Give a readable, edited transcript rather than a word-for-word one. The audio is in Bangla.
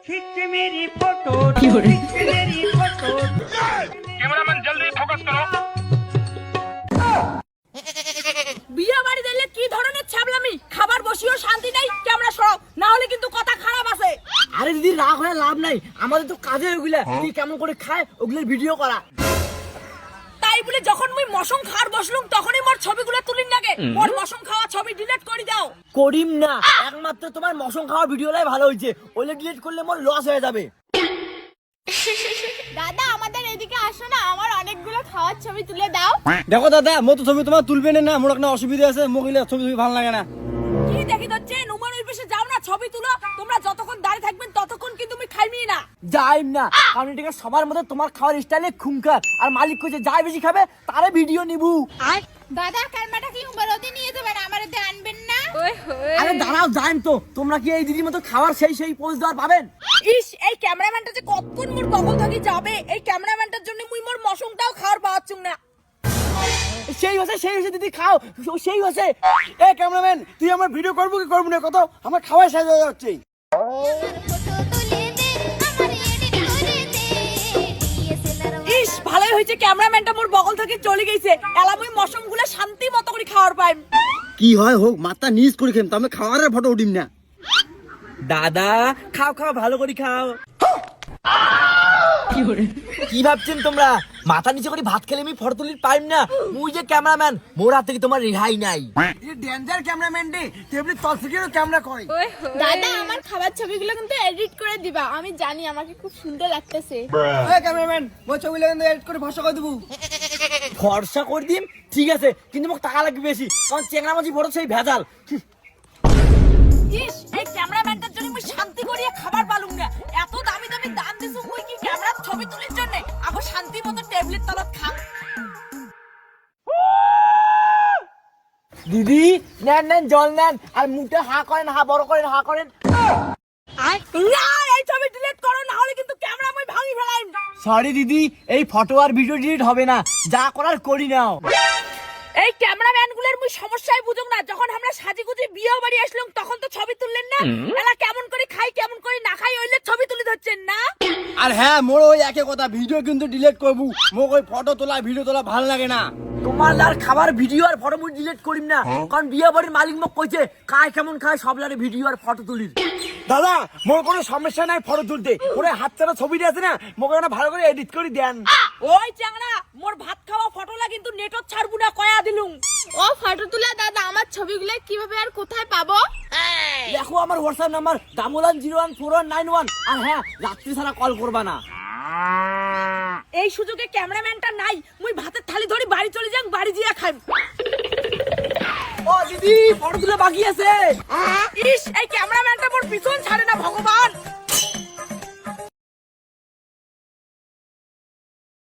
खींच मेरी फोटो खींच मेरी फोटो कैमरामैन जल्दी फोकस करो। বিয়ে বাড়ি দিলে কি ধরনের ছাবলামি, খাবার বসিও শান্তি নাই, ক্যামেরা সরাও না হলে কিন্তু কথা খারাপ আছে। আরে দিদি রাগ হয়ে লাভ নাই, আমাদের তো কাজে ওগুলা কি কেমন করে খায় ওগুলোর ভিডিও করা। তাই বলে যখন মুই মশম খাওয়ার বসলুম তখনই মোর ছবিগুলো তুলিন লাগে, মোর মশম খাওয়া ছবি ডিলিট করে দাও। করিম না, একমাত্র তোমার মশম খাওয়ার ভিডিওটাই ভালো হয়েছে, ওইটা ডিলিট করলে মোর লস হয়ে যাবে। দাদা আমাদের এদিকে আসো না, আমার অনেকগুলো খাওয়ার ছবি তুলে দাও। দেখো দাদা মতো ছবি তোমার তুলবে না, মোর একটা অসুবিধা আছে, মহিলা ছবি ভালো লাগে না। কি দেখি যাচ্ছে নুমান ওই পাশে যাও না, ছবি তুলো। তোমরা যতক্ষণ দাঁড়িয়ে থাকবেন ততক্ষণ কিন্তু তুমি খাইমি না। যাইম না, কারণ এটাকে সবার মধ্যে তোমার খাওয়ার স্টাইলে খুঙ্কার, আর মালিক কইছে যাই বেশি খাবে তারে ভিডিও নিবু। দাদা কালমাটা কি উমরতে নিয়ে যাবেন, আমারতে আনবেন না? আরে দাঁড়াও যাইম তো, তোমরা কি এই দিদির মতো খাওয়ার সেই পোজ দেওয়ার পাবেন? ইস এই ক্যামেরাম্যানটা যে কতক্ষণ মোর বগল থাকি যাবে, এই ক্যামেরাম্যানটার জন্য মুই মোর মশমটাও খাওয়ার পাচ্ছুম না। সেই হচ্ছে দিদি খাও, সেই হচ্ছে। এ ক্যামেরাম্যান তুই আমার ভিডিও করবো কি করবো না, কত আমার খাওয়াই শেষ হয়ে যাচ্ছে। ইস ভালোই হয়েছে ক্যামেরাম্যানটা মোর বগল থেকে চলে গেছে, এলা মুই মশমগুলো শান্তি মতো করে খাওয়ার পাইম। কি হয় হোক মাথা নিচ করে খেম, তাহলে খাওয়ারের ফটো উঠিম না। দাদা খাও খাও ভালো করে খাও। কি ভাবছেন তোমরা, মাথা নিচে করে ভাত খেলে আমি ফটো তুলির পাইম না? মুই যে ক্যামেরাম্যান, মোর হাত থেকে তোমার রেহাই নাই। ডেঞ্জার ক্যামেরাম্যান রে, টেবিল তল থেকে ক্যামেরা করে। দাদা আমার খাবার ছবিগুলো কিন্তু এডিট করে দিবা, আমি জানি আমাকে খুব সুন্দর লাগতেছে। এ ক্যামেরাম্যান মোর ছবিগুলো কিন্তু এডিট করে ভাষা করে দেবো। ফর্সা করে দিম ঠিক আছে, কিন্তু মোক টাকা লাগবে বেশি, কারণ চেংড়ামাছি ফটো সেই ভেজাল। ইস এই ক্যামেরাম্যানটার জন্য মুই শান্তি করিয়া খাবার পালুম না। এত দামি দামি দাম দিছু মুই কি ক্যামেরার ছবি তুলির জন্য? আগো শান্তি মতো টেবিলের তলত খা। দিদি নেন জল নেন, আর মুখটা হা করেন, হা বড় করেন, হা করেন। না এই ছবি ডিলিট করো না হলে কিন্তু ক্যামেরা মুই ভাঙি ফেলাইম। সরি দিদি, এই ফটো আর ভিডিও ডিলিট হবে না, যা করার করি নাও। এই ক্যামেরাম্যানগুলোর মুই সমস্যাই বুঝুম না, যখন আমরা সাজিগুজি বিয়ে বাড়ি আসলাম তখন তো ছবি তুললেন না, এলা কেমন করে খাই কেমন করে না খাই ওইলে ছবি তুলে ধরছেন না। আর হ্যাঁ মোর ওই একই কথা, ভিডিও কিন্তু ডিলিট করবো, মোক ওই ফটো তোলা ভিডিও তোলা ভালো লাগে না। তোমার লার খাবার ভিডিও আর ফটো মুই ডিলিট করিম না, কারণ বিয়ে বাড়ির মালিক মোক কইছে কায় কেমন খায় সব লারে ভিডিও আর ফটো তুলির। দাদা মোর কোনো সমস্যা নাই ফটো তুলতে, ওরে হাত ছাড়া ছবিটা আছে না, মোক ওটা ভালো করে এডিট করে দেন। ওই চাংড়া মোর ভাত খাওয়া ফটোলা কিন্তু নেটত ছাড়বো না কয়া দিলুম। ও ফটো তুলে দাদা আমার ছবিগুলো কিভাবে আর কোথায় পাবো? দেখো আমার হোয়াটসঅ্যাপ নাম্বার 11014191, আর হ্যাঁ রাত্রি ছাড়া কল করবা না। এই সুযোগে ক্যামেরাম্যানটা নাই, মুই ভাতের থালি ধরি বাড়ি চলে যাং, বাড়ি জিয়া খাইম। ও দিদি ফটো তুলে বাকি আছে। ইস এই ক্যামেরাম্যানটা মোর পিছন ছাড়ে না ভগবান।